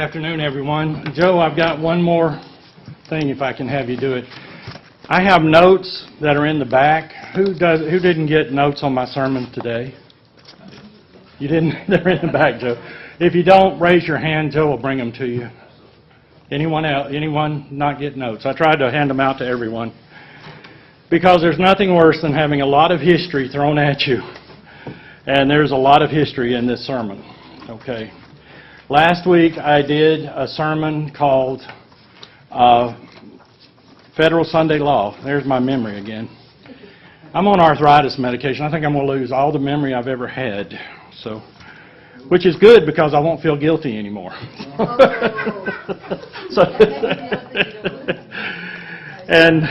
Afternoon, everyone. Joe, I've got one more thing if I can have you do it. I have notes that are in the back. Who didn't get notes on my sermon today? You didn't? They're in the back, Joe. If you don't, raise your hand. Joe will bring them to you. Anyone else? Anyone not get notes? I tried to hand them out to everyone because there's nothing worse than having a lot of history thrown at you. And there's a lot of history in this sermon. Okay. Last week I did a sermon called Federal Sunday Law. There's my memory again. I'm on arthritis medication. I think I'm going to lose all the memory I've ever had. So, which is good because I won't feel guilty anymore. And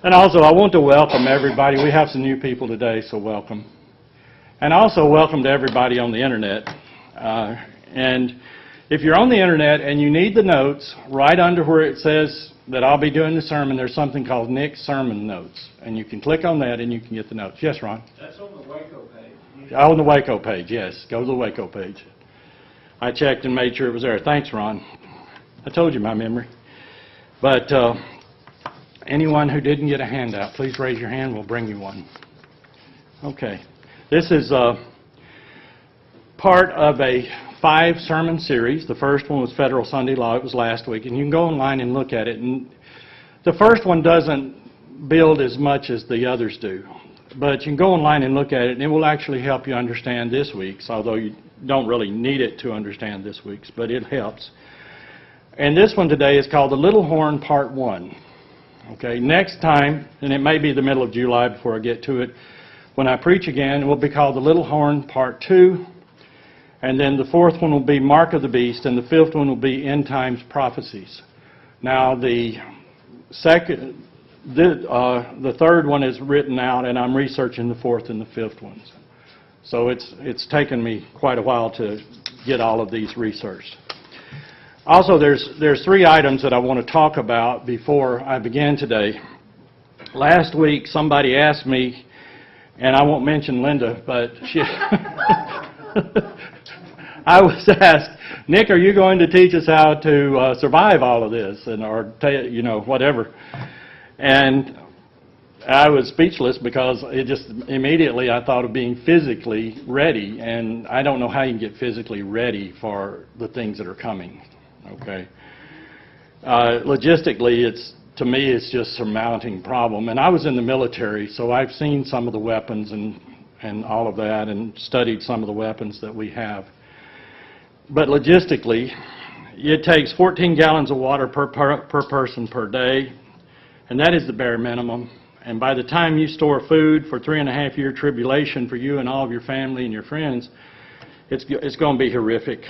also I want to welcome everybody. We have some new people today, so welcome. And also welcome to everybody on the internet. And if you're on the internet and you need the notes, right under where it says that I'll be doing the sermon, there's something called Nick's Sermon Notes. And you can click on that and you can get the notes. Yes, Ron? That's on the Waco page. On the Waco page, yes. Go to the Waco page. I checked and made sure it was there. Thanks, Ron. I told you my memory. But anyone who didn't get a handout, please raise your hand. We'll bring you one. Okay. This is part of a 5-sermon series. The first one was Federal Sunday Law. It was last week. And you can go online and look at it. And the first one doesn't build as much as the others do. But you can go online and look at it, and it will actually help you understand this week's, although you don't really need it to understand this week's, but it helps. And this one today is called the Little Horn Pt1. Okay, next time, and it may be the middle of July before I get to it, when I preach again, it will be called the Little Horn Part 2. And then the fourth one will be Mark of the Beast, and the fifth one will be End Times Prophecies. Now the third one is written out, and I'm researching the fourth and the fifth ones. So it's taken me quite a while to get all of these researched. Also, there's 3 items that I want to talk about before I begin today. Last week, somebody asked me, and I won't mention Linda, but she. I was asked, Nick, are you going to teach us how to survive all of this, or whatever? And I was speechless because it just immediately I thought of being physically ready, and I don't know how you can get physically ready for the things that are coming. Okay, logistically, to me it's just a surmounting problem. And I was in the military, so I've seen some of the weapons and all of that, and studied some of the weapons that we have. But logistically, it takes 14 gallons of water per person per day, and that is the bare minimum. And by the time you store food for 3.5-year tribulation for you and all of your family and your friends, it's going to be horrific.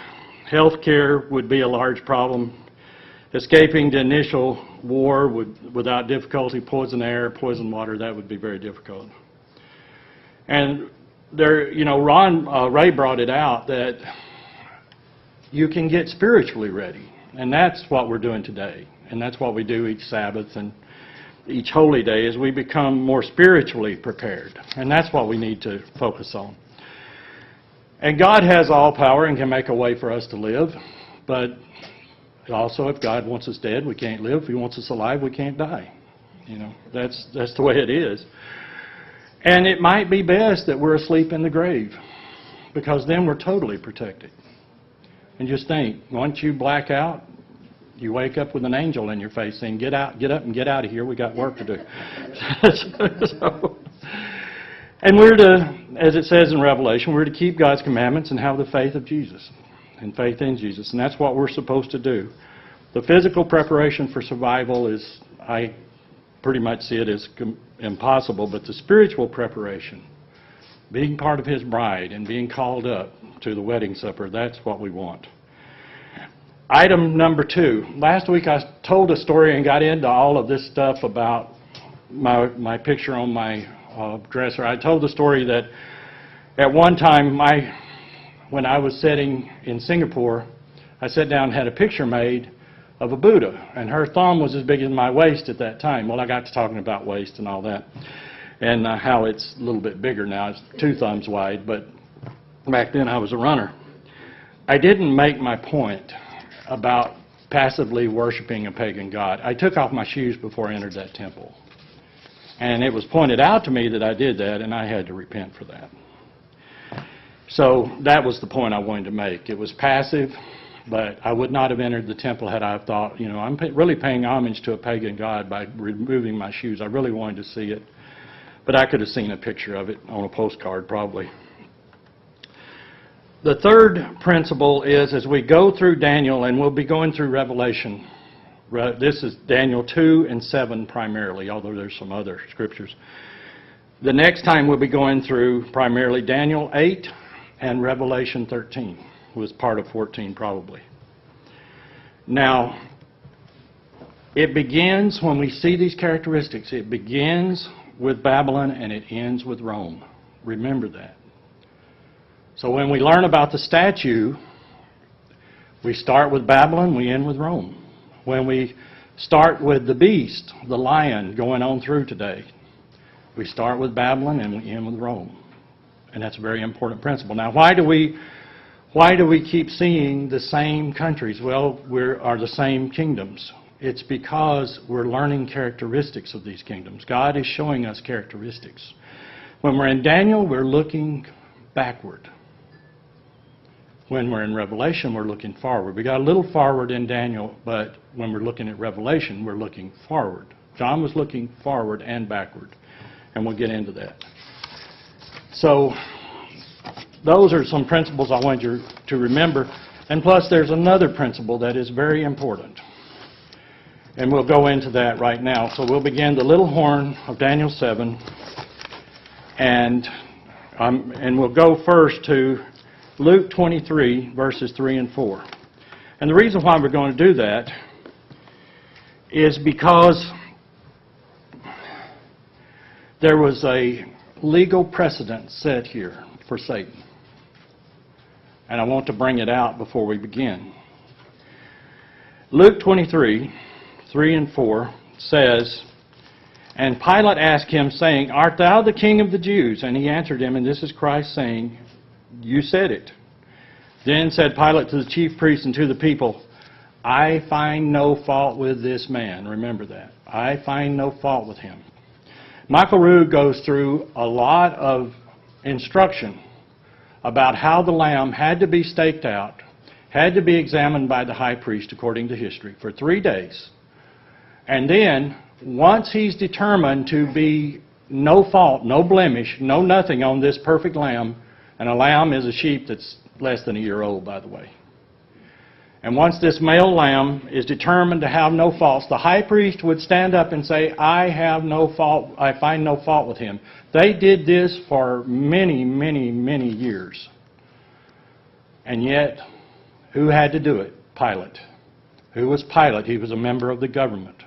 Health care would be a large problem. Escaping the initial war without difficulty, poison air, poison water, that would be very difficult. And there, Ray brought it out that you can get spiritually ready. And that's what we're doing today. And that's what we do each Sabbath and each holy day, is we become more spiritually prepared. And that's what we need to focus on. And God has all power and can make a way for us to live. But also, if God wants us dead, we can't live. If He wants us alive, we can't die. That's the way it is. And it might be best that we're asleep in the grave, because then we're totally protected. And just think, once you black out, you wake up with an angel in your face saying, get up and get out of here, we got work to do. And we're to, as it says in Revelation, we're to keep God's commandments and have the faith of Jesus, and faith in Jesus. And that's what we're supposed to do. The physical preparation for survival is, I pretty much see it as impossible, but the spiritual preparation, being part of His bride and being called up to the wedding supper, that's what we want. Item number 2. Last week I told a story and got into all of this stuff about my picture on my dresser. I told the story that at one time, when I was sitting in Singapore, I sat down and had a picture made of a Buddha, and her thumb was as big as my waist at that time. Well, I got to talking about waist and all that, and how it's a little bit bigger now. It's 2 thumbs wide, but back then I was a runner. I didn't make my point about passively worshiping a pagan god. I took off my shoes before I entered that temple. And it was pointed out to me that I did that, and I had to repent for that. So that was the point I wanted to make. It was passive, but I would not have entered the temple had I thought, you know, I'm really paying homage to a pagan god by removing my shoes. I really wanted to see it, but I could have seen a picture of it on a postcard probably. The third principle is, as we go through Daniel, and we'll be going through Revelation, this is Daniel 2 and 7 primarily, although there's some other scriptures. The next time we'll be going through primarily Daniel 8 and Revelation 13, was part of 14 probably. Now, it begins, when we see these characteristics, it begins with Babylon and it ends with Rome. Remember that. So when we learn about the statue, we start with Babylon, we end with Rome. When we start with the beast, the lion, going on through today, we start with Babylon and we end with Rome. And that's a very important principle. Now, why do we keep seeing the same countries? Well, are the same kingdoms. It's because we're learning characteristics of these kingdoms. God is showing us characteristics. When we're in Daniel, we're looking backward. When we're in Revelation, we're looking forward. We got a little forward in Daniel, but when we're looking at Revelation, we're looking forward. John was looking forward and backward, and we'll get into that. So those are some principles I want you to remember. And plus, there's another principle that is very important. And we'll go into that right now. So we'll begin the little horn of Daniel 7, and we'll go first to Luke 23, verses 3 and 4. And the reason why we're going to do that is because there was a legal precedent set here for Satan. And I want to bring it out before we begin. Luke 23, 3 and 4 says, "And Pilate asked him, saying, Art thou the king of the Jews? And he answered him," and this is Christ saying, "You said it." Then said Pilate to the chief priests and to the people, "I find no fault with this man." Remember that. I find no fault with him. Michael Rood goes through a lot of instruction about how the lamb had to be staked out, had to be examined by the high priest according to history for 3 days. And then, once he's determined to be no fault, no blemish, no nothing on this perfect lamb, and a lamb is a sheep that's less than a year old, by the way. And once this male lamb is determined to have no faults, the high priest would stand up and say, "I have no fault, I find no fault with him." They did this for many, many, many years. And yet, who had to do it? Pilate. Who was Pilate? He was a member of the government.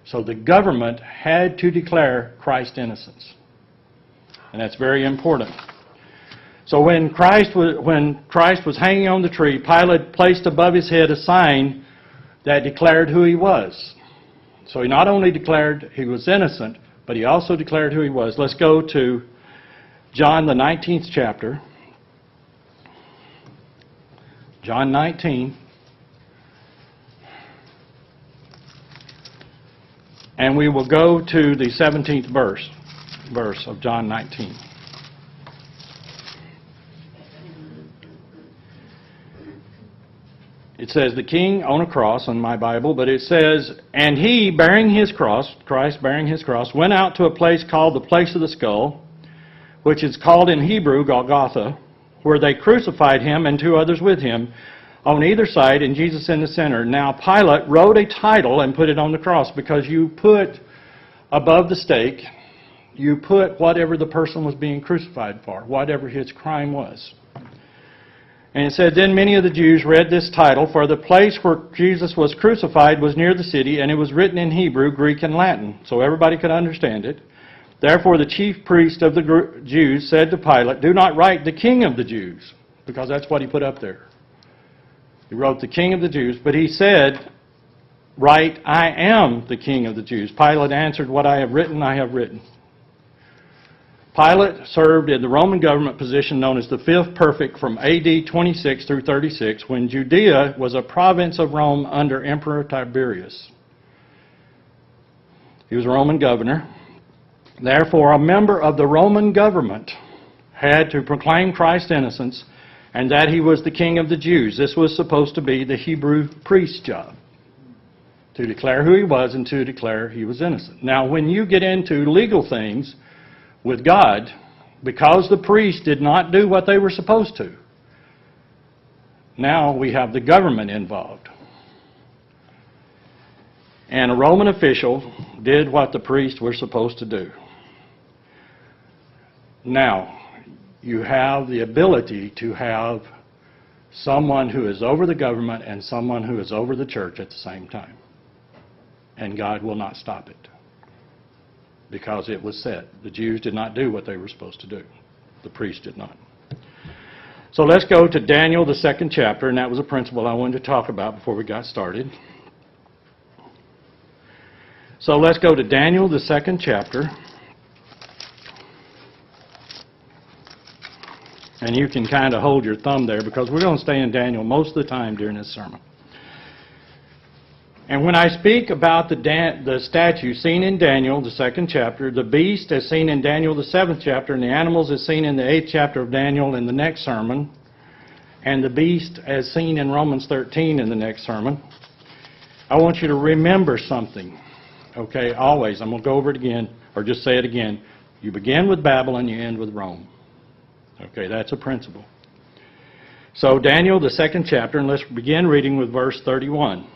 So the government had to declare Christ's innocence. And that's very important. So when Christ was hanging on the tree, Pilate placed above his head a sign that declared who he was. So he not only declared he was innocent, but he also declared who he was. Let's go to John, the 19th chapter. John 19. And we will go to the 17th verse of John 19. It says, the king on a cross on my Bible, but it says, "And he, bearing his cross," Christ bearing his cross, "went out to a place called the place of the skull, which is called in Hebrew Golgotha, where they crucified him and 2 others with him, on either side, and Jesus in the center. Now Pilate wrote a title and put it on the cross," because you put above the stake, you put whatever the person was being crucified for, whatever his crime was. And it said, "Then many of the Jews read this title, for the place where Jesus was crucified was near the city, and it was written in Hebrew, Greek, and Latin," so everybody could understand it. "Therefore the chief priest of the Jews said to Pilate, 'Do not write the King of the Jews,'" because that's what he put up there. He wrote the King of the Jews, but he said, "Write, I am the King of the Jews." Pilate answered, "What I have written, I have written." Pilate served in the Roman government position known as the Fifth Prefect from AD 26 through 36, when Judea was a province of Rome under Emperor Tiberius. He was a Roman governor. Therefore, a member of the Roman government had to proclaim Christ's innocence and that he was the King of the Jews. This was supposed to be the Hebrew priest's job, to declare who he was and to declare he was innocent. Now, when you get into legal things with God, because the priest did not do what they were supposed to, now we have the government involved. And a Roman official did what the priests were supposed to do. Now, you have the ability to have someone who is over the government and someone who is over the church at the same time. And God will not stop it, because it was said. The Jews did not do what they were supposed to do. The priests did not. So let's go to Daniel, the 2nd chapter, and that was a principle I wanted to talk about before we got started. So let's go to Daniel, the 2nd chapter. And you can kind of hold your thumb there, because we're going to stay in Daniel most of the time during this sermon. And when I speak about the statue seen in Daniel, the 2nd chapter, the beast as seen in Daniel, the 7th chapter, and the animals as seen in the 8th chapter of Daniel in the next sermon, and the beast as seen in Romans 13 in the next sermon, I want you to remember something. Okay, always. I'm going to go over it again, or just say it again. You begin with Babylon, you end with Rome. Okay, that's a principle. So Daniel, the 2nd chapter, and let's begin reading with verse 31.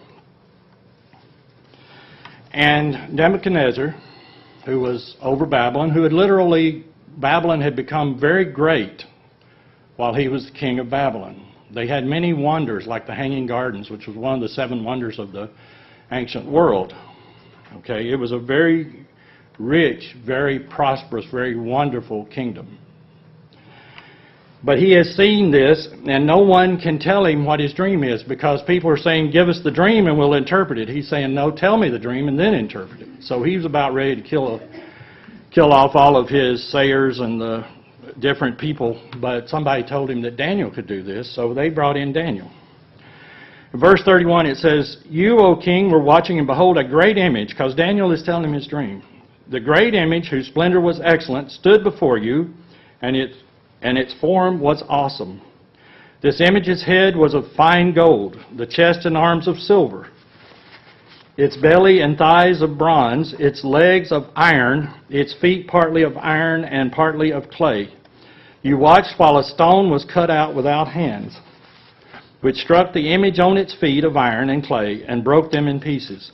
And Nebuchadnezzar, who was over Babylon, who had literally, Babylon had become very great while he was the king of Babylon. They had many wonders, like the Hanging Gardens, which was one of the 7 wonders of the ancient world. Okay, it was a very rich, very prosperous, very wonderful kingdom. But he has seen this, and no one can tell him what his dream is, because people are saying, give us the dream and we'll interpret it. He's saying, no, tell me the dream and then interpret it. So he was about ready to kill off all of his sayers and the different people, but somebody told him that Daniel could do this, so they brought in Daniel. In verse 31 it says, you, O king, were watching, and behold, a great image, because Daniel is telling him his dream. The great image, whose splendor was excellent, stood before you, and its form was awesome. This image's head was of fine gold, the chest and arms of silver, its belly and thighs of bronze, its legs of iron, its feet partly of iron and partly of clay. You watched while a stone was cut out without hands, which struck the image on its feet of iron and clay and broke them in pieces.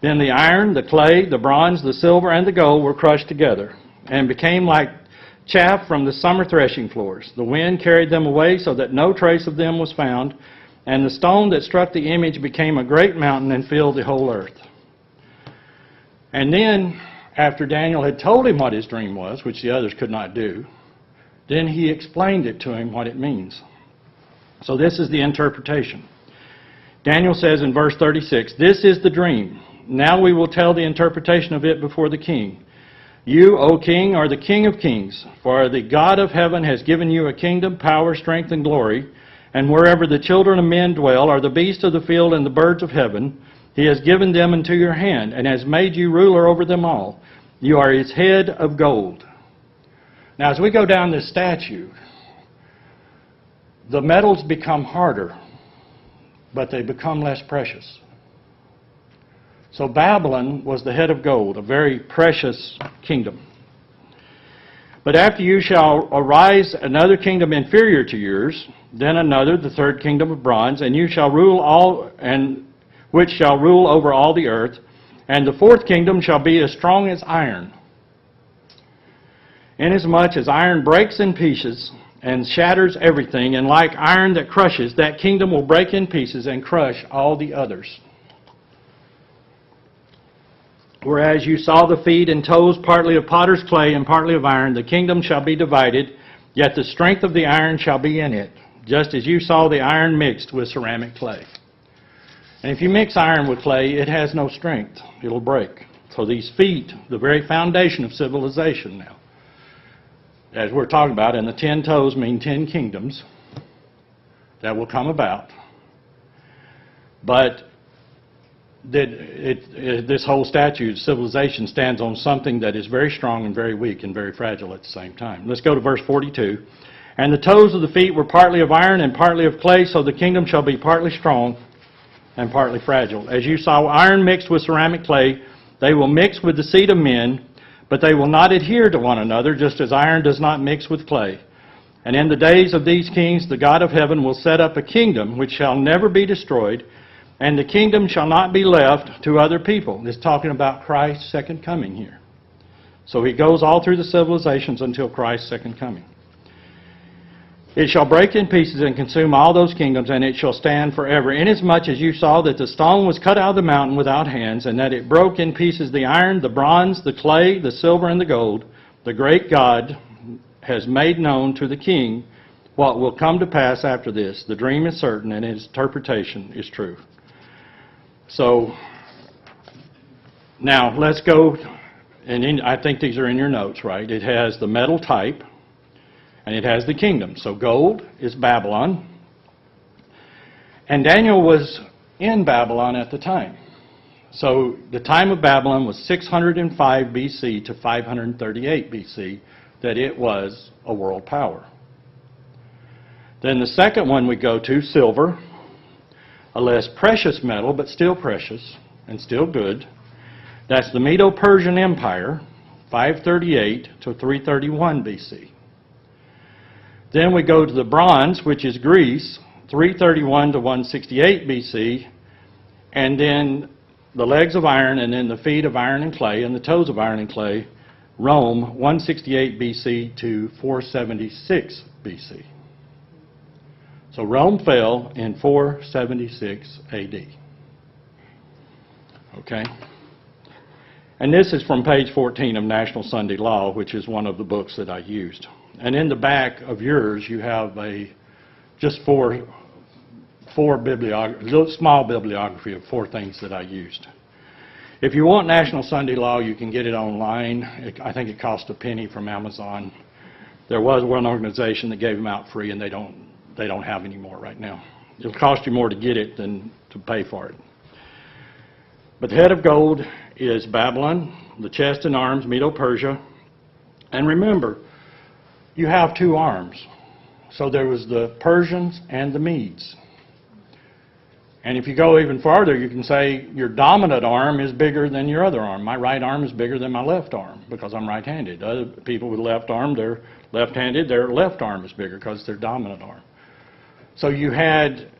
Then the iron, the clay, the bronze, the silver, and the gold were crushed together and became like chaff from the summer threshing floors. The wind carried them away so that no trace of them was found, and the stone that struck the image became a great mountain and filled the whole earth. And then, after Daniel had told him what his dream was, which the others could not do, then he explained it to him what it means. So this is the interpretation. Daniel says in verse 36, this is the dream. Now we will tell the interpretation of it before the king. You, O king, are the King of kings, for the God of heaven has given you a kingdom, power, strength, and glory, and wherever the children of men dwell are the beasts of the field and the birds of heaven. He has given them into your hand, and has made you ruler over them all. You are his head of gold. Now, as we go down this statue, the metals become harder, but they become less precious. So Babylon was the head of gold, a very precious kingdom. But after you shall arise another kingdom inferior to yours, then another, the 3rd kingdom of bronze, and you shall rule all, and which shall rule over all the earth, and the 4th kingdom shall be as strong as iron. Inasmuch as iron breaks in pieces and shatters everything, and like iron that crushes, that kingdom will break in pieces and crush all the others. Whereas you saw the feet and toes partly of potter's clay and partly of iron, the kingdom shall be divided, yet the strength of the iron shall be in it, just as you saw the iron mixed with ceramic clay. And if you mix iron with clay, it has no strength. It'll break. So these feet, the very foundation of civilization now, as we're talking about, and the 10 toes mean 10 kingdoms that will come about. But this whole statute, civilization, stands on something that is very strong and very weak and very fragile at the same time. Let's go to verse 42. And the toes of the feet were partly of iron and partly of clay, so the kingdom shall be partly strong and partly fragile. As you saw iron mixed with ceramic clay, they will mix with the seed of men, but they will not adhere to one another, just as iron does not mix with clay. And in the days of these kings, the God of heaven will set up a kingdom which shall never be destroyed, and the kingdom shall not be left to other people. It's talking about Christ's second coming here. So he goes all through the civilizations until Christ's second coming. It shall break in pieces and consume all those kingdoms, and it shall stand forever. Inasmuch as you saw that the stone was cut out of the mountain without hands, and that it broke in pieces the iron, the bronze, the clay, the silver, and the gold, the great God has made known to the king what will come to pass after this. The dream is certain, and its interpretation is true. So, now let's go, and I think these are in your notes, right? It has the metal type, and it has the kingdom. So gold is Babylon. And Daniel was in Babylon at the time. So the time of Babylon was 605 BC to 538 BC, that it was a world power. Then the second one we go to, silver, a less precious metal, but still precious and still good. That's the Medo-Persian Empire, 538 to 331 BC. Then we go to the bronze, which is Greece, 331 to 168 BC, and then the legs of iron, and then the feet of iron and clay, and the toes of iron and clay, Rome, 168 BC to 476 BC. So Rome fell in 476 AD. Okay? And this is from page 14 of National Sunday Law, which is one of the books that I used. And in the back of yours, you have just four small bibliography of 4 things that I used. If you want National Sunday Law, you can get it online. I think it cost a penny from Amazon. There was one organization that gave them out free, and they don't have any more right now. It'll cost you more to get it than to pay for it. But the head of gold is Babylon, the chest and arms, Medo-Persia. And remember, you have 2 arms. So there was the Persians and the Medes. And if you go even farther, you can say your dominant arm is bigger than your other arm. My right arm is bigger than my left arm because I'm right-handed. Other people with left arm, they're left-handed. Their left arm is bigger because it's their dominant arm. So you had,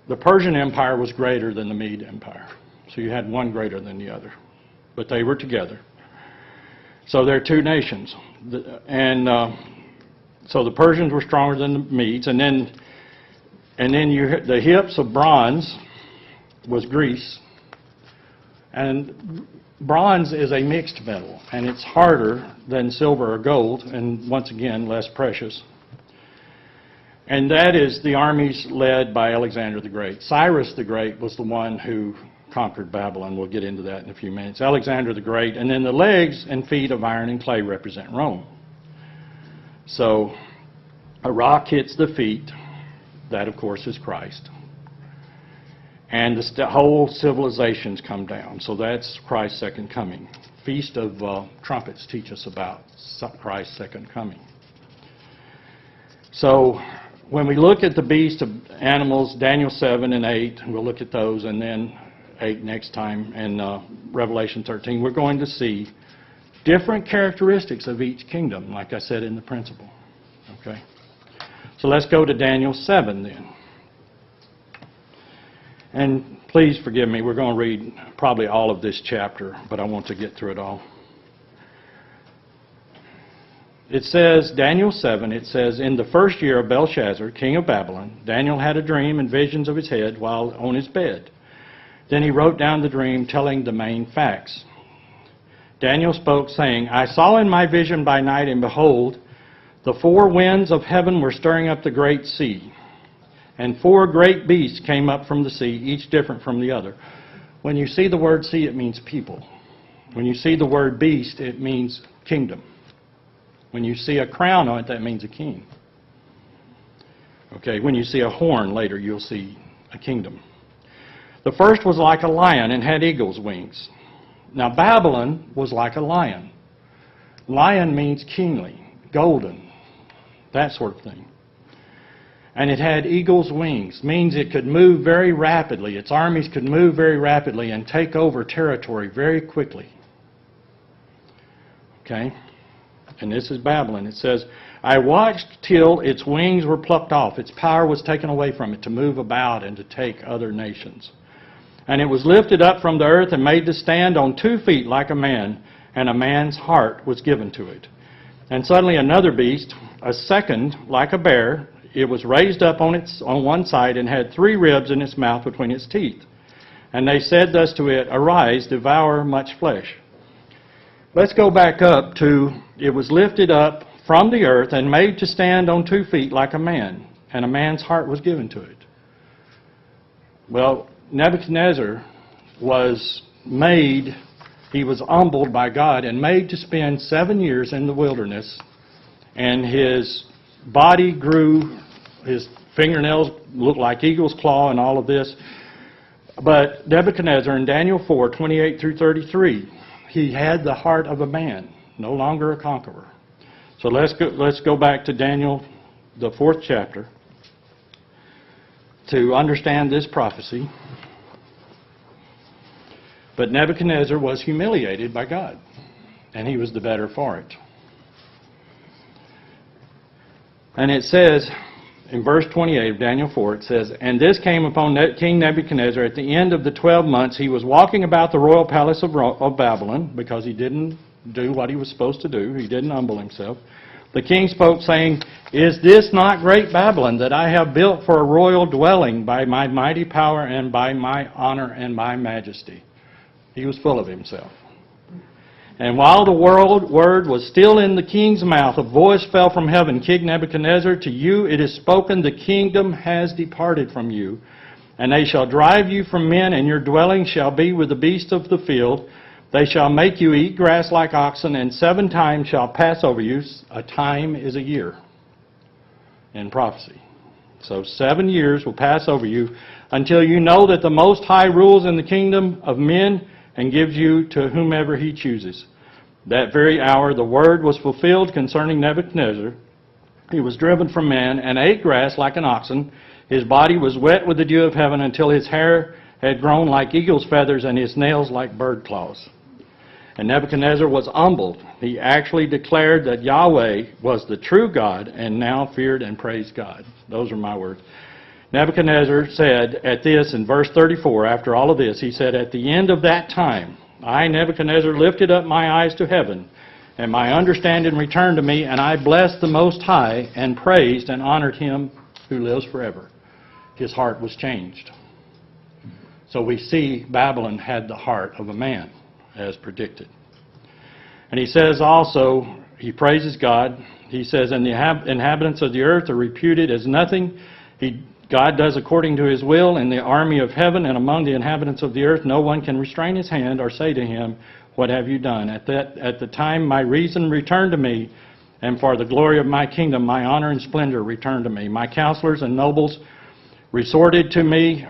the Persian Empire was greater than the Mede Empire. So you had one greater than the other. But they were together. So they're 2 nations. So the Persians were stronger than the Medes, and then the hips of bronze was Greece, and bronze is a mixed metal, and it's harder than silver or gold, and once again less precious. And that is the armies led by Alexander the Great. Cyrus the Great was the one who conquered Babylon. We'll get into that in a few minutes. Alexander the Great, and then the legs and feet of iron and clay represent Rome. So a rock hits the feet. That, of course, is Christ. And the whole civilizations come down. So that's Christ's second coming. Feast of Trumpets teach us about Christ's second coming. So when we look at the beast of animals, Daniel 7 and 8, we'll look at those, and then 8 next time, and Revelation 13, we're going to see different characteristics of each kingdom, like I said in the principle. Okay? So let's go to Daniel 7 then. And please forgive me, we're going to read probably all of this chapter, but I want to get through it all. It says, Daniel 7, it says, in the first year of Belshazzar, king of Babylon, Daniel had a dream and visions of his head while on his bed. Then he wrote down the dream, telling the main facts. Daniel spoke, saying, I saw in my vision by night, and behold, the 4 winds of heaven were stirring up the great sea. And 4 great beasts came up from the sea, each different from the other. When you see the word sea, it means people. When you see the word beast, it means kingdom. When you see a crown on it, that means a king. Okay, when you see a horn later, you'll see a kingdom. The first was like a lion and had eagle's wings. Now Babylon was like a lion. Lion means kingly, golden, that sort of thing. And it had eagle's wings, means it could move very rapidly. Its armies could move very rapidly and take over territory very quickly. Okay? And this is Babylon. It says, I watched till its wings were plucked off. Its power was taken away from it to move about and to take other nations. And it was lifted up from the earth and made to stand on 2 feet like a man, and a man's heart was given to it. And suddenly another beast, a second like a bear, it was raised up on one side and had 3 ribs in its mouth between its teeth. And they said thus to it, Arise, devour much flesh. Let's go back up to, it was lifted up from the earth and made to stand on 2 feet like a man, and a man's heart was given to it. Well, Nebuchadnezzar was made, he was humbled by God and made to spend 7 years in the wilderness, and his body grew, his fingernails looked like eagle's claw and all of this. But Nebuchadnezzar in Daniel 4, 28 through 33, he had the heart of a man, no longer a conqueror. So let's go back to Daniel, the 4th chapter, to understand this prophecy. But Nebuchadnezzar was humiliated by God, and he was the better for it. And it says, in verse 28 of Daniel 4, it says, And this came upon King Nebuchadnezzar at the end of the 12 months. He was walking about the royal palace of Babylon, because he didn't do what he was supposed to do. He didn't humble himself. The king spoke, saying, Is this not great Babylon, that I have built for a royal dwelling by my mighty power and by my honor and my majesty? He was full of himself. And while the word was still in the king's mouth, a voice fell from heaven, King Nebuchadnezzar, to you it is spoken, the kingdom has departed from you, and they shall drive you from men, and your dwelling shall be with the beasts of the field. They shall make you eat grass like oxen, and 7 times shall pass over you. A time is a year in prophecy. So 7 years will pass over you until you know that the Most High rules in the kingdom of men and gives you to whomever he chooses. That very hour the word was fulfilled concerning Nebuchadnezzar. He was driven from men and ate grass like an oxen. His body was wet with the dew of heaven until his hair had grown like eagle's feathers and his nails like bird claws. And Nebuchadnezzar was humbled. He actually declared that Yahweh was the true God and now feared and praised God. Those are my words. Nebuchadnezzar said at this, in verse 34, after all of this, he said, At the end of that time, I, Nebuchadnezzar, lifted up my eyes to heaven, and my understanding returned to me, and I blessed the Most High, and praised and honored him who lives forever. His heart was changed. So we see Babylon had the heart of a man, as predicted. And he says also, he praises God. He says, And the inhabitants of the earth are reputed as nothing. God does according to his will in the army of heaven, and among the inhabitants of the earth no one can restrain his hand or say to him, What have you done? At the time my reason returned to me, and for the glory of my kingdom my honor and splendor returned to me. My counselors and nobles restored to me.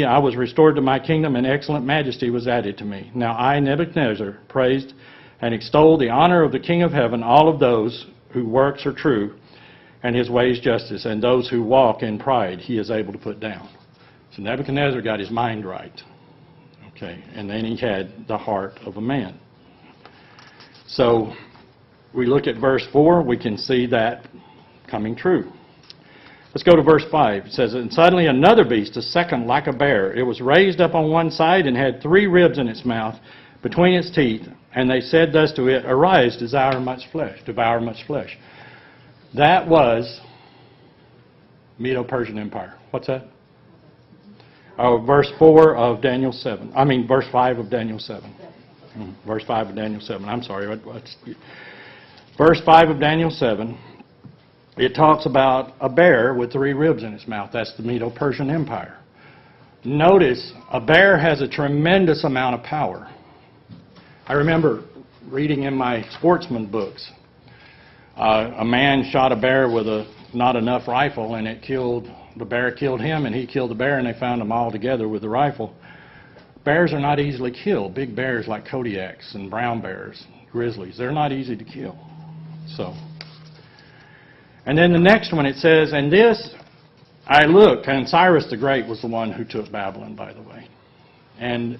I was restored to my kingdom, and excellent majesty was added to me. Now I, Nebuchadnezzar, praised and extolled the honor of the King of heaven. All of those whose works are true, and his ways justice, and those who walk in pride he is able to put down. So Nebuchadnezzar got his mind right. Okay, and then he had the heart of a man. So we look at verse 4, we can see that coming true. Let's go to verse 5. It says, And suddenly another beast, a second like a bear. It was raised up on one side and had 3 ribs in its mouth between its teeth. And they said thus to it, Arise, devour much flesh. That was Medo-Persian Empire. What's that? Verse 4 of Daniel 7. Verse 5 of Daniel 7. Verse 5 of Daniel 7. I'm sorry. Verse 5 of Daniel 7, it talks about a bear with 3 ribs in its mouth. That's the Medo-Persian Empire. Notice, a bear has a tremendous amount of power. I remember reading in my sportsman books A man shot a bear with a not enough rifle, and the bear killed him, and he killed the bear, and they found them all together with the rifle. Bears are not easily killed. Big bears like Kodiaks and brown bears, grizzlies, they're not easy to kill. So, and then the next one, it says, and this I looked, and Cyrus the Great was the one who took Babylon, by the way. And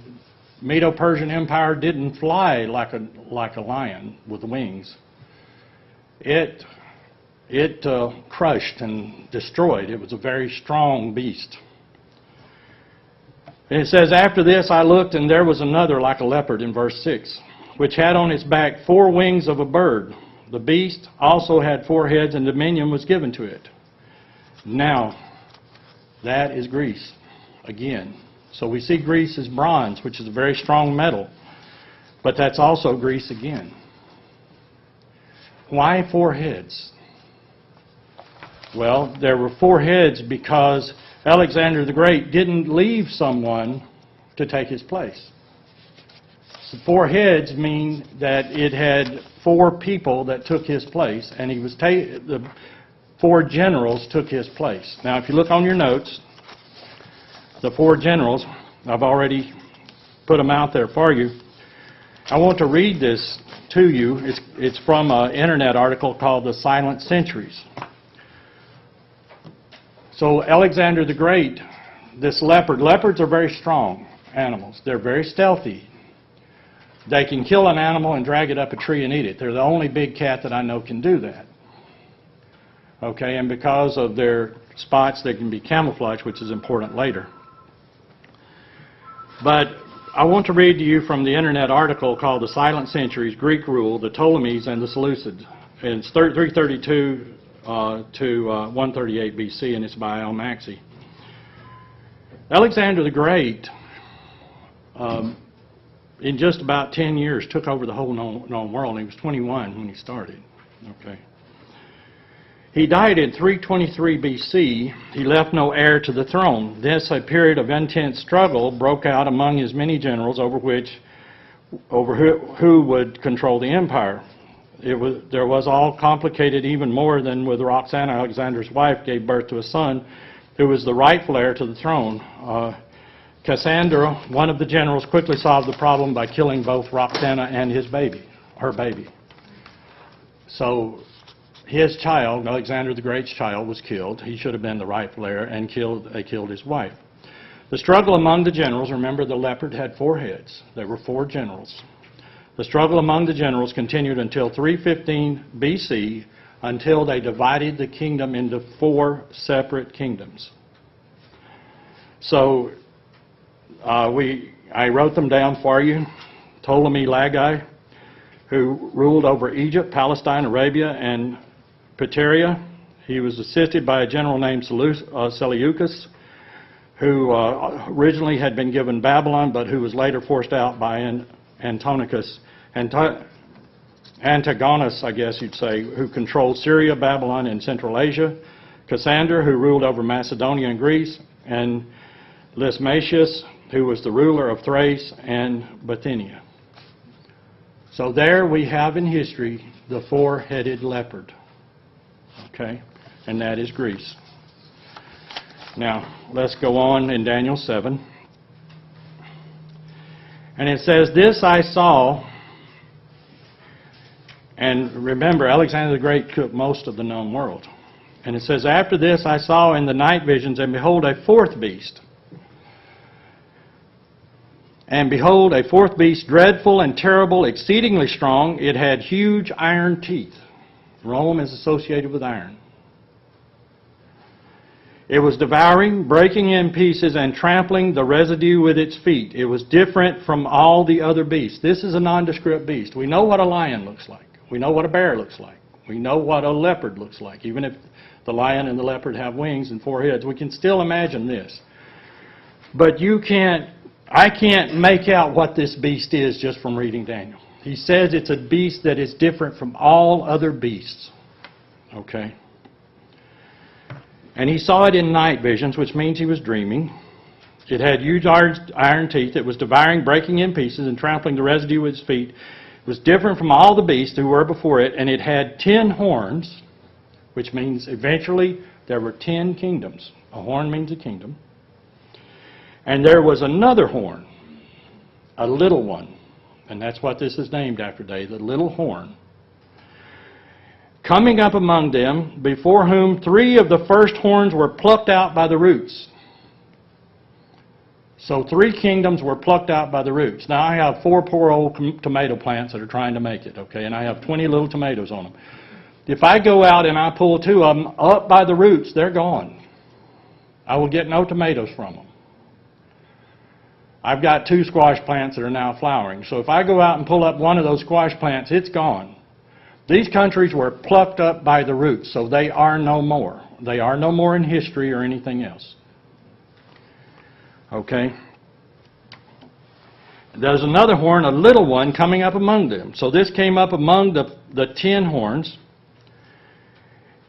Medo-Persian Empire didn't fly like a lion with wings. It crushed and destroyed. It was a very strong beast. And it says, after this I looked, and there was another like a leopard in verse 6, which had on its back 4 wings of a bird. The beast also had 4 heads, and dominion was given to it. Now, that is Greece again. So we see Greece as bronze, which is a very strong metal. But that's also Greece again. Why 4 heads? Well, there were 4 heads because Alexander the Great didn't leave someone to take his place. So 4 heads mean that it had 4 people that took his place, and the 4 generals took his place. Now, if you look on your notes, the 4 generals, I've already put them out there for you. I want to read this to you. It's from an internet article called The Silent Centuries. So Alexander the Great, this leopards are very strong animals. They're very stealthy. They can kill an animal and drag it up a tree and eat it. They're the only big cat that I know can do that. Okay, and because of their spots, they can be camouflaged, which is important later. But I want to read to you from the internet article called The Silent Centuries, Greek Rule, the Ptolemies, and the Seleucids. And it's 332 to 138 BC, and it's by Al-Maxi. Alexander the Great, in just about 10 years, took over the whole known world. He was 21 when he started. Okay. He died in 323 BC. He left no heir to the throne. Thus, a period of intense struggle broke out among his many generals over who would control the empire. There was all complicated even more than with Roxana. Alexander's wife gave birth to a son who was the rightful heir to the throne. Cassandra, one of the generals, quickly solved the problem by killing both Roxana and her baby. So his child, Alexander the Great's child, was killed. He should have been the rightful heir, and they killed his wife. The struggle among the generals, remember the leopard had 4 heads. There were 4 generals. The struggle among the generals continued until 315 BC, until they divided the kingdom into 4 separate kingdoms. So I wrote them down for you. Ptolemy Lagai, who ruled over Egypt, Palestine, Arabia, and Pteria. He was assisted by a general named Seleucus, who originally had been given Babylon, but who was later forced out by Antigonus, I guess you'd say, who controlled Syria, Babylon, and Central Asia. Cassander, who ruled over Macedonia and Greece, and Lysimachus, who was the ruler of Thrace and Bithynia. So there we have in history the 4-headed leopard. Okay? And that is Greece. Now, let's go on in Daniel 7. And it says, this I saw, and remember, Alexander the Great took most of the known world. And it says, after this I saw in the night visions, and behold, a 4th beast. And behold, a 4th beast, dreadful and terrible, exceedingly strong. It had huge iron teeth. Rome is associated with iron. It was devouring, breaking in pieces, and trampling the residue with its feet. It was different from all the other beasts. This is a nondescript beast. We know what a lion looks like. We know what a bear looks like. We know what a leopard looks like. Even if the lion and the leopard have wings and 4 heads, we can still imagine this. But I can't make out what this beast is just from reading Daniel. He says it's a beast that is different from all other beasts. Okay? And he saw it in night visions, which means he was dreaming. It had huge iron teeth. It was devouring, breaking in pieces, and trampling the residue with its feet. It was different from all the beasts who were before it, and it had 10 horns, which means eventually there were 10 kingdoms. A horn means a kingdom. And there was another horn, a little one, and that's what this is named after today, the little horn, coming up among them, before whom 3 of the first horns were plucked out by the roots. So 3 kingdoms were plucked out by the roots. Now I have 4 poor old tomato plants that are trying to make it, okay, and I have 20 little tomatoes on them. If I go out and I pull 2 of them up by the roots, they're gone. I will get no tomatoes from them. I've got 2 squash plants that are now flowering. So if I go out and pull up one of those squash plants, it's gone. These countries were plucked up by the roots, so they are no more. They are no more in history or anything else. Okay? There's another horn, a little one, coming up among them. So this came up among the 10 horns.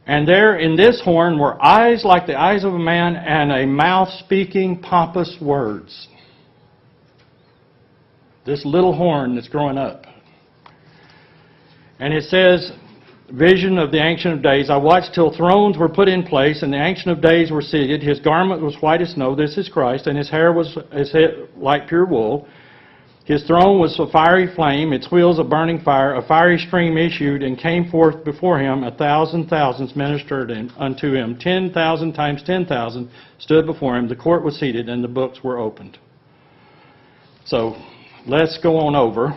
And there in this horn were eyes like the eyes of a man, and a mouth speaking pompous words. This little horn that's growing up. And it says, vision of the Ancient of Days. I watched till thrones were put in place, and the Ancient of Days were seated. His garment was white as snow. This is Christ. And his hair was like pure wool. His throne was a fiery flame, its wheels a burning fire. A fiery stream issued and came forth before him. 1,000 thousands ministered unto him. 10,000 times 10,000 stood before him. The court was seated, and the books were opened. So let's go on over.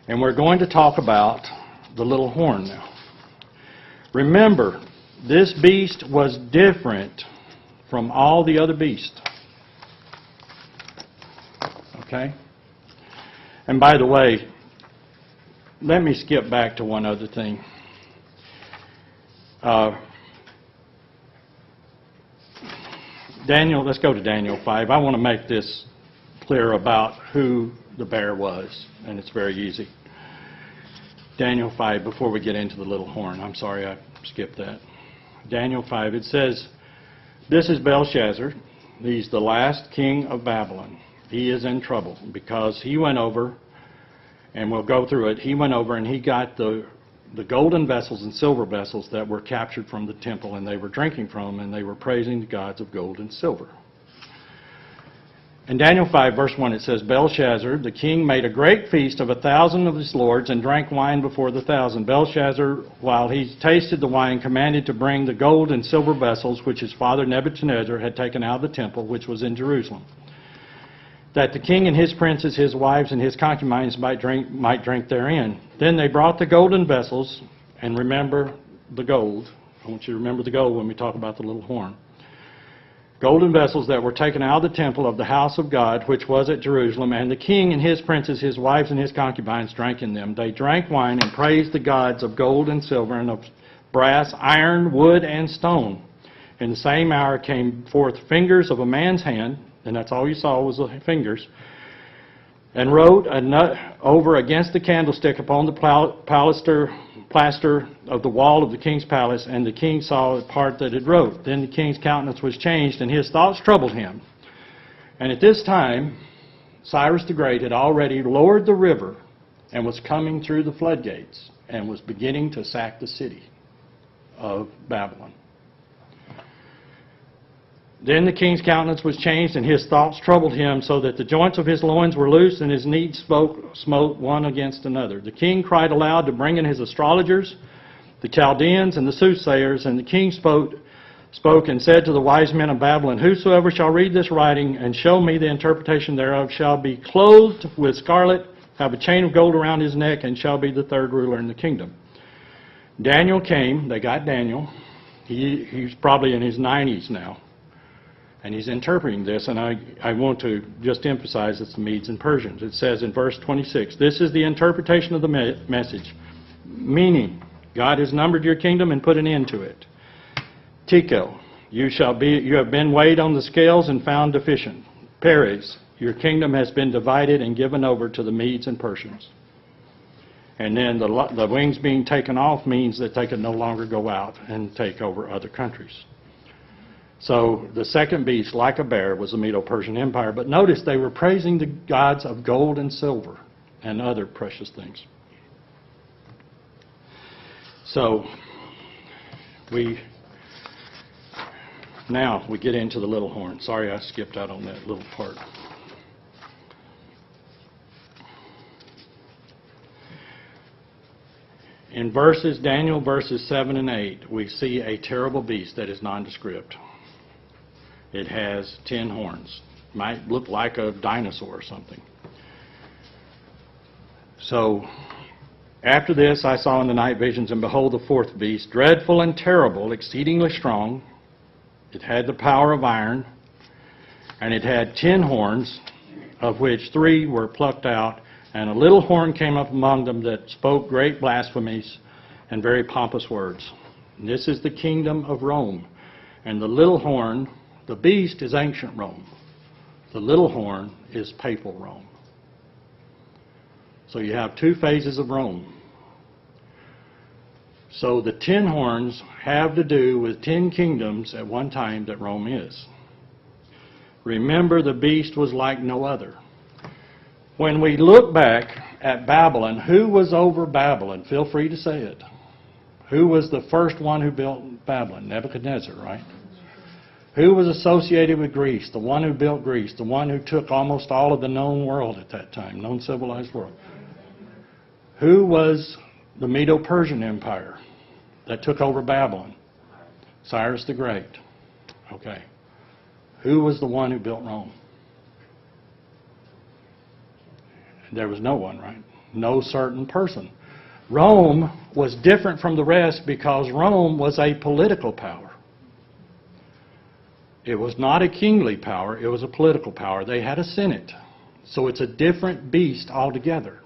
And we're going to talk about the little horn now. Remember, this beast was different from all the other beasts. Okay? And by the way, let me skip back to one other thing. Daniel, let's go to Daniel 5. I want to make this clear about who the bear was, and it's very easy. Daniel 5, before we get into the little horn. I'm sorry I skipped that. Daniel 5, it says, this is Belshazzar. He's the last king of Babylon. He is in trouble because he went over, and we'll go through it, he went over and he got the golden vessels and silver vessels that were captured from the temple, and they were drinking from them, and they were praising the gods of gold and silver. In Daniel 5, verse 1, it says, Belshazzar, the king, made a great feast of 1,000 of his lords and drank wine before the 1,000. Belshazzar, while he tasted the wine, commanded to bring the gold and silver vessels which his father Nebuchadnezzar had taken out of the temple, which was in Jerusalem, that the king and his princes, his wives, and his concubines might drink therein. Then they brought the golden vessels, and remember the gold. I want you to remember the gold when we talk about the little horn. Golden vessels that were taken out of the temple of the house of God, which was at Jerusalem, and the king and his princes, his wives, and his concubines drank in them. They drank wine and praised the gods of gold and silver, and of brass, iron, wood, and stone. In the same hour came forth fingers of a man's hand, and that's all you saw was the fingers, and wrote over against the candlestick upon the plaster of the wall of the king's palace, and the king saw the part that it wrote. Then the king's countenance was changed, and his thoughts troubled him. And at this time, Cyrus the Great had already lowered the river and was coming through the floodgates and was beginning to sack the city of Babylon. Then the king's countenance was changed, and his thoughts troubled him, so that the joints of his loins were loosed, and his knees smote one against another. The king cried aloud to bring in his astrologers, the Chaldeans, and the soothsayers. And the king spoke and said to the wise men of Babylon, whosoever shall read this writing and show me the interpretation thereof shall be clothed with scarlet, have a chain of gold around his neck, and shall be the third ruler in the kingdom. Daniel came. They got Daniel. He's probably in his 90s now. And he's interpreting this, and I want to just emphasize it's the Medes and Persians. It says in verse 26, this is the interpretation of the message, meaning God has numbered your kingdom and put an end to it. Tekel, you have been weighed on the scales and found deficient. Peres, your kingdom has been divided and given over to the Medes and Persians. And then the wings being taken off means that they can no longer go out and take over other countries. So the second beast, like a bear, was the Medo-Persian Empire. But notice they were praising the gods of gold and silver. and other precious things. So now we get into the little horn. Sorry I skipped out on that little part. In Daniel verses 7 and 8, we see a terrible beast that is nondescript. It has 10 horns. Might look like a dinosaur or something. So, after this I saw in the night visions, and behold, the fourth beast, dreadful and terrible, exceedingly strong. It had the power of iron, and it had 10 horns, of which 3 were plucked out, and a little horn came up among them that spoke great blasphemies and very pompous words. And this is the kingdom of Rome. And the little horn, the beast, is ancient Rome. The little horn is papal Rome. So you have 2 phases of Rome. So the 10 horns have to do with 10 kingdoms at one time that Rome is. Remember, the beast was like no other. When we look back at Babylon, who was over Babylon? Feel free to say it. Who was the first one who built Babylon? Nebuchadnezzar, right? Who was associated with Greece? The one who built Greece, the one who took almost all of the known world at that time, known civilized world. Who was the Medo-Persian Empire that took over Babylon? Cyrus the Great. Okay. Who was the one who built Rome? There was no one, right? No certain person. Rome was different from the rest because Rome was a political power. It was not a kingly power, it was a political power. They had a senate. So it's a different beast altogether.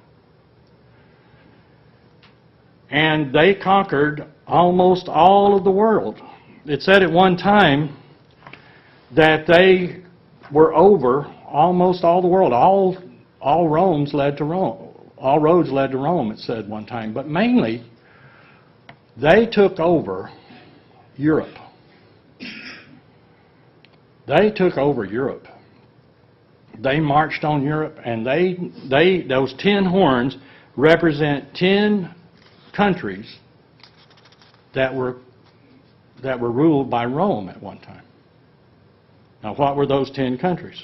And they conquered almost all of the world. It said at one time that they were over almost all the world. All roads led to Rome. All roads led to Rome, it said one time. But mainly, they took over Europe. They took over Europe. They marched on Europe, and those 10 horns represent 10 countries that were ruled by Rome at one time. Now, what were those 10 countries?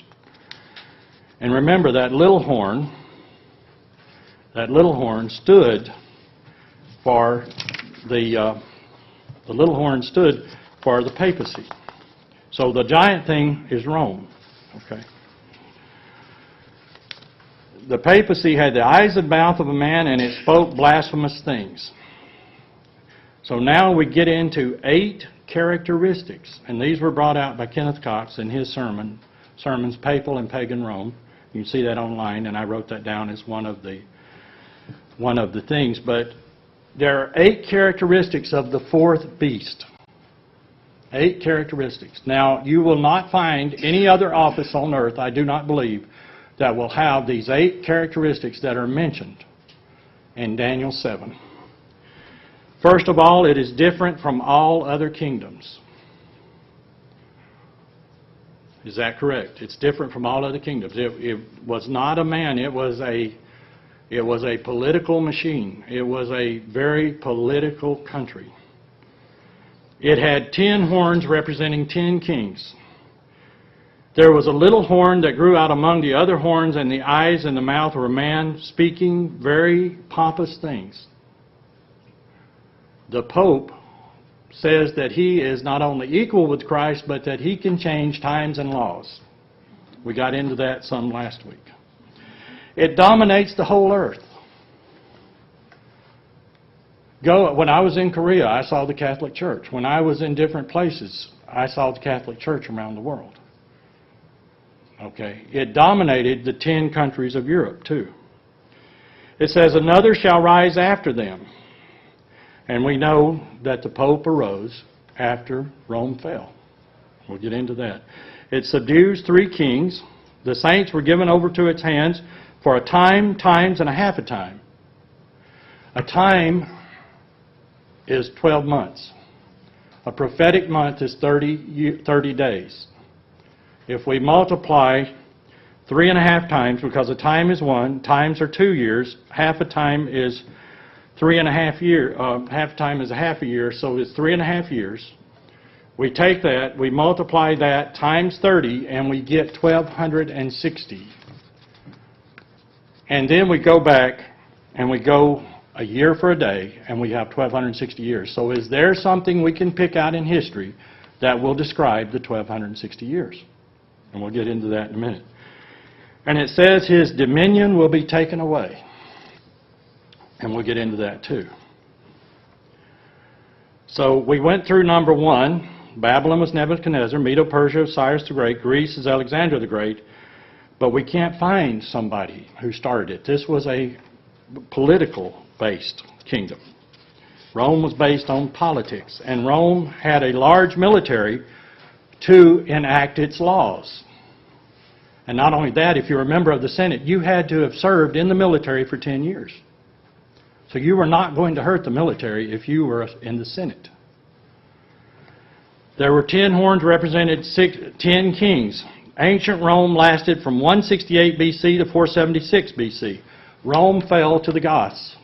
And remember, that little horn stood for the little horn stood for the papacy. So the giant thing is Rome. Okay. The papacy had the eyes and mouth of a man, and it spoke blasphemous things. So now we get into 8 characteristics, and these were brought out by Kenneth Cox in his sermons, Papal and Pagan Rome. You can see that online, and I wrote that down as one of the things. But there are 8 characteristics of the fourth beast. 8 characteristics. Now, you will not find any other office on earth, I do not believe, that will have these 8 characteristics that are mentioned in Daniel 7. First of all, it is different from all other kingdoms. Is that correct? It's different from all other kingdoms. It was not a man. It was a political machine. It was a very political country. It had 10 horns representing 10 kings. There was a little horn that grew out among the other horns, and the eyes and the mouth were a man speaking very pompous things. The Pope says that he is not only equal with Christ, but that he can change times and laws. We got into that some last week. It dominates the whole earth. When I was in Korea, I saw the Catholic Church. When I was in different places, I saw the Catholic Church around the world. Okay. It dominated the 10 countries of Europe, too. It says, another shall rise after them. And we know that the Pope arose after Rome fell. We'll get into that. It subdues 3 kings. The saints were given over to its hands for a time, times, and a half a time. A time is 12 months. A prophetic month is 30 days. If we multiply 3.5 times, because a time is 1, times are 2 years, half a time is 3.5 years, half time is a half a year, so it's 3.5 years. We take that, we multiply that times 30, and we get 1,260. And then we go back and we go a year for a day, and we have 1,260 years. So is there something we can pick out in history that will describe the 1,260 years? And we'll get into that in a minute. And it says his dominion will be taken away. And we'll get into that too. So we went through number 1. Babylon was Nebuchadnezzar, Medo-Persia, Cyrus the Great, Greece is Alexander the Great. But we can't find somebody who started it. This was a political-based kingdom. Rome was based on politics, and Rome had a large military to enact its laws. And not only that, if you're a member of the Senate, you had to have served in the military for 10 years. So you were not going to hurt the military if you were in the Senate. There were 10 horns represented 10 kings. Ancient Rome lasted from 168 BC to 476 BC. Rome fell to the Goths.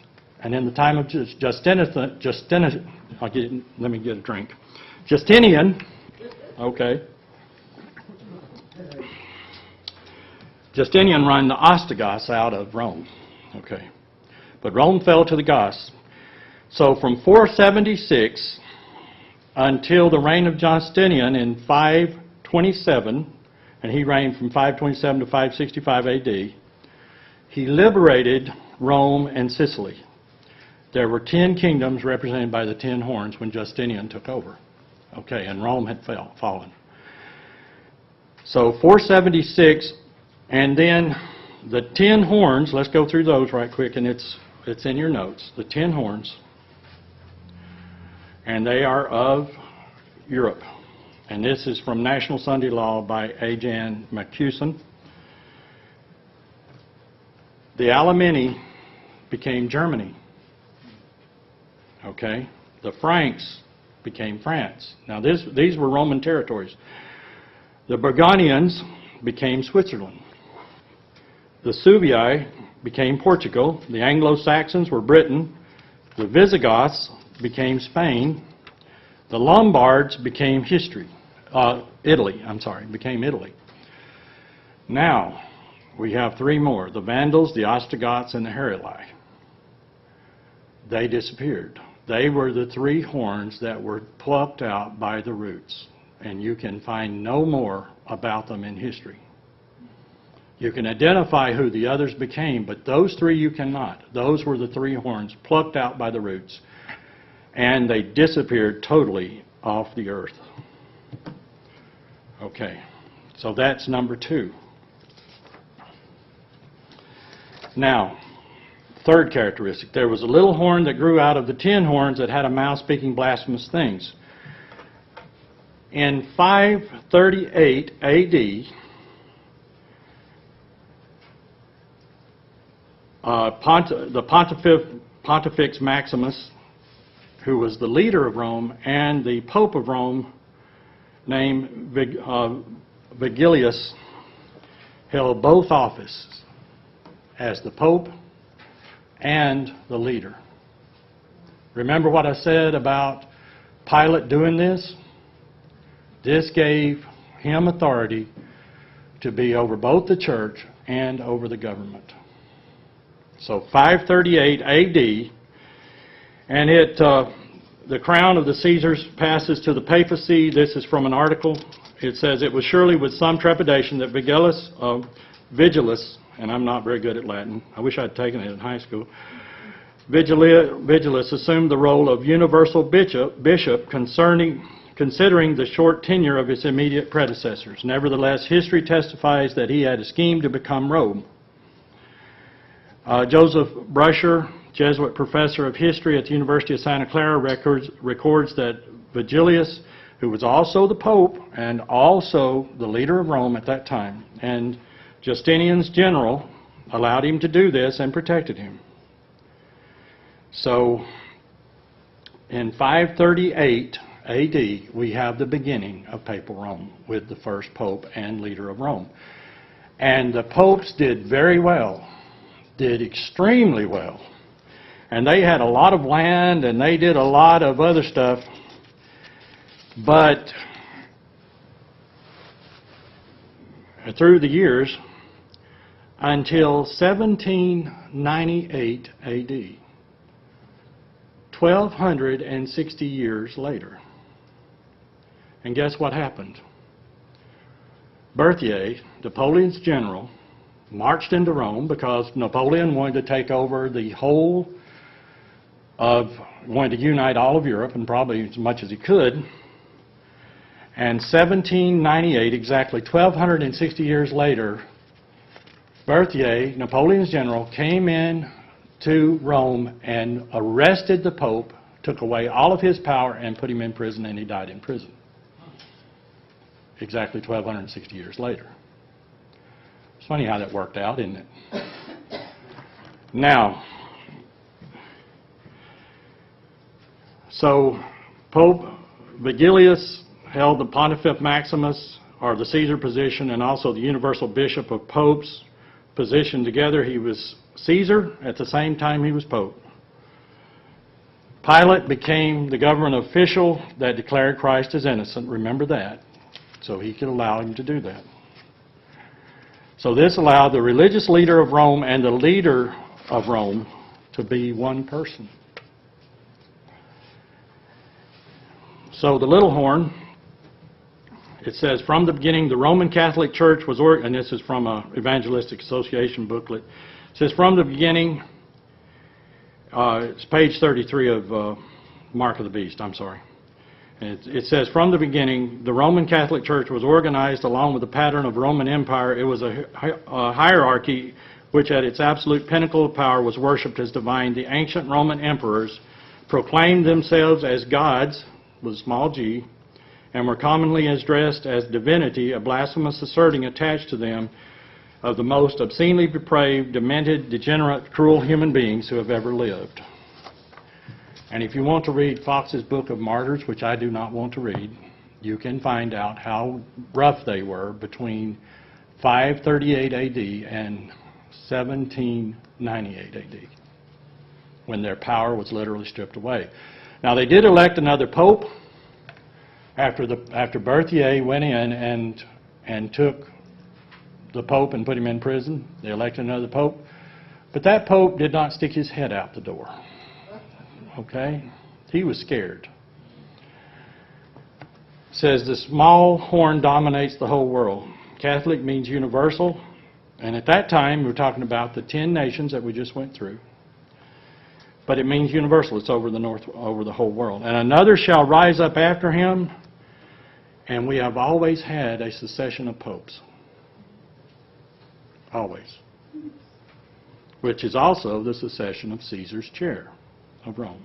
And in the time of Justinian, let me get a drink. Justinian, okay. Justinian ran the Ostrogoths out of Rome, okay. But Rome fell to the Goths. So from 476 until the reign of Justinian in 527, and he reigned from 527 to 565 AD, he liberated Rome and Sicily. There were 10 kingdoms represented by the 10 horns when Justinian took over. Okay, and Rome had fallen. So 476, and then the 10 horns, let's go through those right quick, and it's in your notes. The 10 horns, and they are of Europe. And this is from National Sunday Law by A. Jan McCuson. The Alemanni became Germany. Okay? The Franks became France. Now these were Roman territories. The Burgundians became Switzerland. The Suevi became Portugal. The Anglo-Saxons were Britain. The Visigoths became Spain. The Lombards became Italy. Became Italy. Now, we have 3 more. The Vandals, the Ostrogoths, and the Heruli. They disappeared. They were the 3 horns that were plucked out by the roots. And you can find no more about them in history. You can identify who the others became, but those 3 you cannot. Those were the 3 horns plucked out by the roots. And they disappeared totally off the earth. Okay, so that's number 2. Now, third characteristic. There was a little horn that grew out of the 10 horns that had a mouth speaking blasphemous things. In 538 A.D., the Pontifex Maximus, who was the leader of Rome, and the Pope of Rome, named Vigilius, held both offices as the Pope and the leader. Remember what I said about Pilate doing this? This gave him authority to be over both the church and over the government. So 538 A.D., and the crown of the Caesars passes to the papacy. This is from an article. It says, it was surely with some trepidation that Vigilius, and I'm not very good at Latin. I wish I'd taken it in high school. Vigilius assumed the role of universal bishop considering the short tenure of his immediate predecessors. Nevertheless, history testifies that he had a scheme to become Rome. Joseph Brusher, Jesuit professor of history at the University of Santa Clara, records that Vigilius, who was also the Pope and also the leader of Rome at that time, and Justinian's general, allowed him to do this and protected him. So, in 538 A.D., we have the beginning of papal Rome with the first Pope and leader of Rome. And the popes did very well, did extremely well. And they had a lot of land and they did a lot of other stuff. But through the years, until 1798 AD, 1,260 years later. And guess what happened? Berthier, Napoleon's general, marched into Rome because Napoleon wanted to take over the whole of, wanted to unite all of Europe, and probably as much as he could. And 1798, exactly 1,260 years later, Berthier, Napoleon's general, came in to Rome and arrested the Pope, took away all of his power, and put him in prison, and he died in prison. Exactly 1,260 years later. It's funny how that worked out, isn't it? Now, so Pope Vigilius held the Pontifex Maximus, or the Caesar position, and also the universal bishop of popes position together. He was Caesar at the same time he was Pope. Pilate became the government official that declared Christ as innocent. Remember that. So he could allow him to do that. So this allowed the religious leader of Rome and the leader of Rome to be one person. So the Little Horn, it says, from the beginning, the Roman Catholic Church was, and this is from an Evangelistic Association booklet, it says, from the beginning, it's page 33 of Mark of the Beast, I'm sorry. It says, from the beginning, the Roman Catholic Church was organized along with the pattern of Roman Empire. It was a hierarchy which at its absolute pinnacle of power was worshipped as divine. The ancient Roman emperors proclaimed themselves as gods, with a small g, and were commonly addressed as divinity, a blasphemous asserting attached to them of the most obscenely depraved, demented, degenerate, cruel human beings who have ever lived. And if you want to read Fox's Book of Martyrs, which I do not want to read, you can find out how rough they were between 538 AD and 1798 AD, when their power was literally stripped away. Now, they did elect another pope after Berthier went in and took the pope and put him in prison. They elected another pope. But that pope did not stick his head out the door. Okay? He was scared. It says the small horn dominates the whole world. Catholic means universal. And at that time, we're talking about the 10 nations that we just went through. But it means universal. It's over the whole world. And another shall rise up after him. And we have always had a succession of popes. Always. Which is also the succession of Caesar's chair of Rome.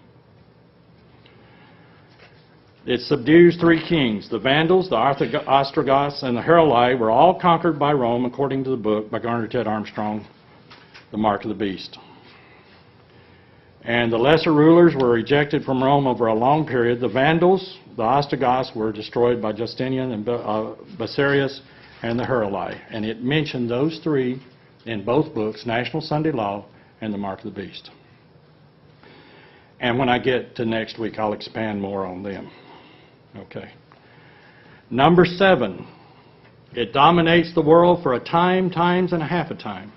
It subdues 3 kings. The Vandals, the Ostrogoths, and the Heruli were all conquered by Rome, according to the book by Garner Ted Armstrong, The Mark of the Beast. And the lesser rulers were ejected from Rome over a long period. The Vandals, the Ostrogoths, were destroyed by Justinian and Bessarius, and the Heruli. And it mentioned those 3 in both books, National Sunday Law and The Mark of the Beast. And when I get to next week, I'll expand more on them. Okay. Number 7, it dominates the world for a time, times, and a half a time.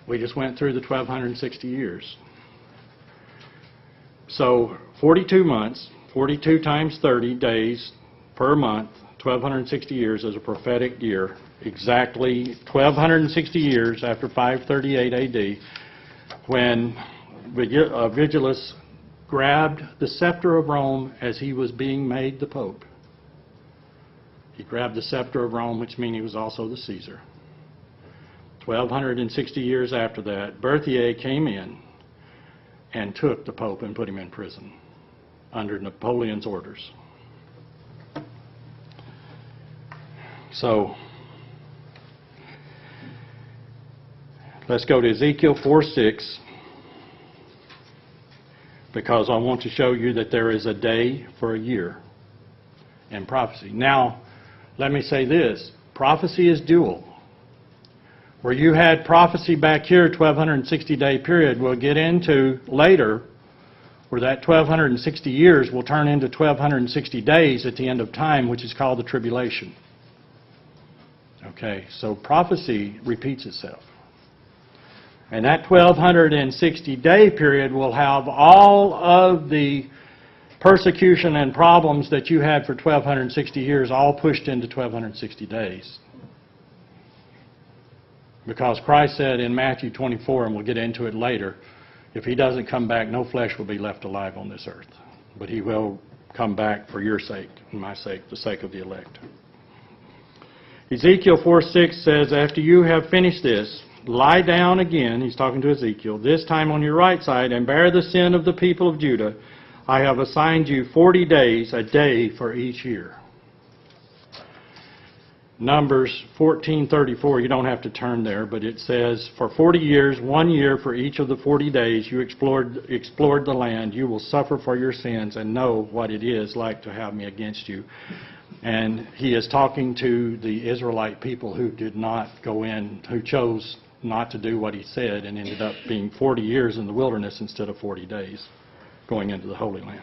We just went through the 1,260 years. So 42 months, 42 times 30 days per month, 1,260 years is a prophetic year. Exactly 1,260 years after 538 AD, when Vigilius grabbed the scepter of Rome as he was being made the Pope. He grabbed the scepter of Rome, which means he was also the Caesar. 1,260 years after that, Berthier came in and took the Pope and put him in prison under Napoleon's orders. So, let's go to Ezekiel 4:6, because I want to show you that there is a day for a year in prophecy. Now, let me say this. Prophecy is dual. where you had prophecy back here, 1260-day period, we'll get into later, where that 1260 years will turn into 1260 days at the end of time, which is called the tribulation. Okay, so prophecy repeats itself. And that 1260-day period will have all of the persecution and problems that you had for 1260 years all pushed into 1260 days. Because Christ said in Matthew 24, and we'll get into it later, if He doesn't come back, no flesh will be left alive on this earth. But He will come back for your sake and my sake, the sake of the elect. Ezekiel 4:6 says, after you have finished this, lie down again, he's talking to Ezekiel, this time on your right side, and bear the sin of the people of Judah. I have assigned you 40 days, a day for each year. Numbers 14:34, you don't have to turn there, but it says, for 40 years, 1 year for each of the 40 days you explored the land, you will suffer for your sins and know what it is like to have me against you. And he is talking to the Israelite people who did not go in, who chose not to do what he said and ended up being 40 years in the wilderness instead of 40 days going into the Holy Land.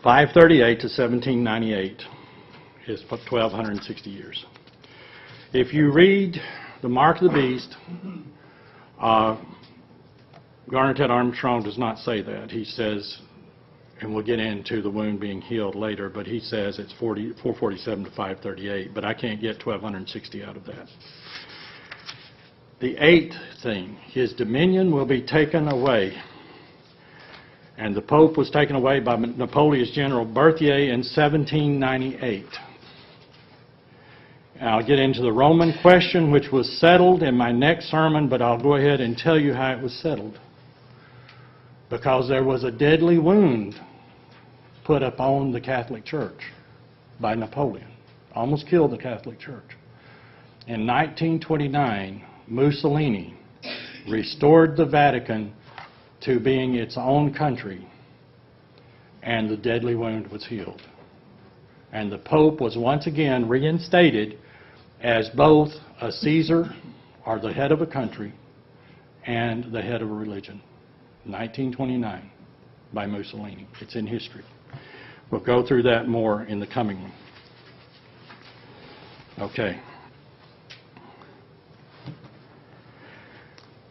538 to 1798 is 1260 years. If you read The Mark of the Beast, Garner Ted Armstrong does not say that. He says, and we'll get into the wound being healed later, but he says it's 447 to 538, but I can't get 1260 out of that. The eighth thing, his dominion will be taken away. And the Pope was taken away by Napoleon's General Berthier in 1798. I'll get into the Roman question, which was settled in my next sermon, but I'll go ahead and tell you how it was settled. Because there was a deadly wound put upon the Catholic Church by Napoleon. Almost killed the Catholic Church. In 1929, Mussolini restored the Vatican to being its own country, and the deadly wound was healed. And the Pope was once again reinstated as both a Caesar, or the head of a country, and the head of a religion. 1929, by Mussolini. It's in history. We'll go through that more in the coming one. Okay.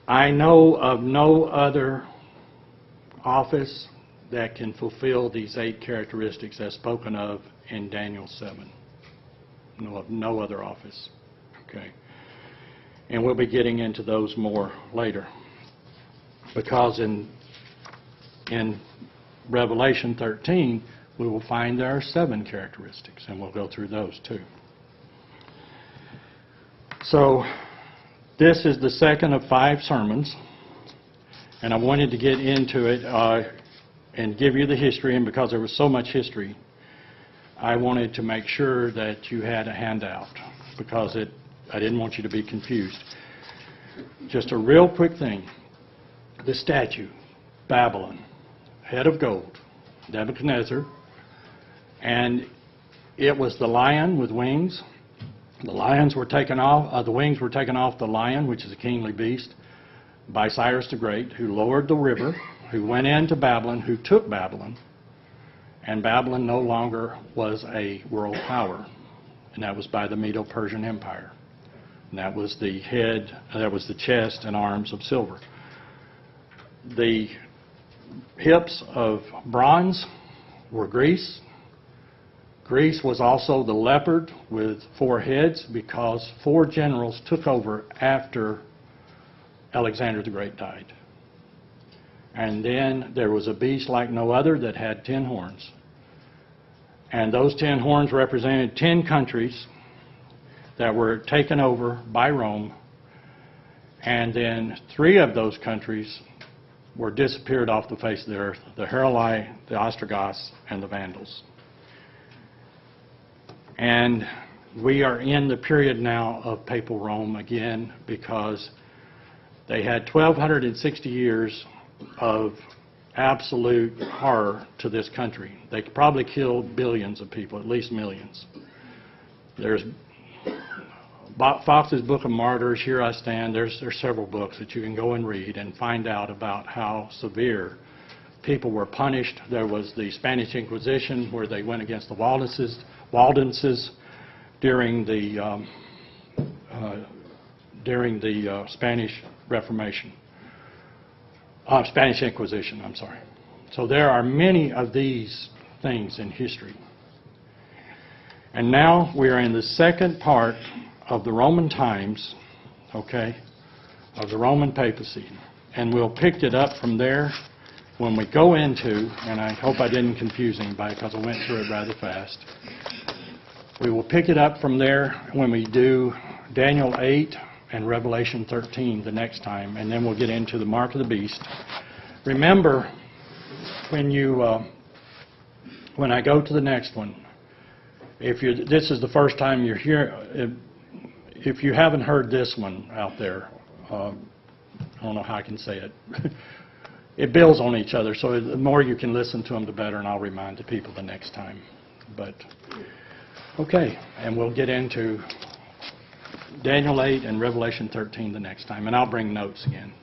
I know of no other office that can fulfill these 8 characteristics as spoken of in Daniel 7. No other office. Okay. And we'll be getting into those more later. Because in Revelation 13, we will find there are 7 characteristics, and we'll go through those too. So, this is the second of 5 sermons, and I wanted to get into it and give you the history, and because there was so much history, I wanted to make sure that you had a handout, because I didn't want you to be confused. Just a real quick thing. The statue, Babylon, head of gold, Nebuchadnezzar, and it was the lion with wings. The lions were taken off, the wings were taken off the lion, which is a kingly beast, by Cyrus the Great, who lowered the river, who went into Babylon, who took Babylon, and Babylon no longer was a world power, and that was by the Medo-Persian Empire. And that was the head, that was the chest and arms of silver. The hips of bronze were Greece. Greece was also the leopard with 4 heads, because 4 generals took over after Alexander the Great died. And then there was a beast like no other that had 10 horns. And those 10 horns represented 10 countries that were taken over by Rome. And then 3 of those countries were disappeared off the face of the earth: the Heruli, the Ostrogoths, and the Vandals. And we are in the period now of Papal Rome again, because they had 1260 years of absolute horror to this country. They probably killed billions of people, at least millions. There's Fox's Book of Martyrs, Here I Stand, there's several books that you can go and read and find out about how severe people were punished. There was the Spanish Inquisition, where they went against the Waldenses during the Spanish Reformation. Spanish Inquisition, I'm sorry. So there are many of these things in history. And now we are in the second part of the Roman times, okay, of the Roman papacy. And we'll pick it up from there when we go into, and I hope I didn't confuse anybody because I went through it rather fast. We will pick it up from there when we do Daniel 8 and Revelation 13 the next time, and then we'll get into the mark of the beast. Remember, when I go to the next one, this is the first time you're here, if you haven't heard this one out there, I don't know how I can say it. It builds on each other, so the more you can listen to them, the better, and I'll remind the people the next time. But, okay, and we'll get into Daniel 8 and Revelation 13 the next time, and I'll bring notes again.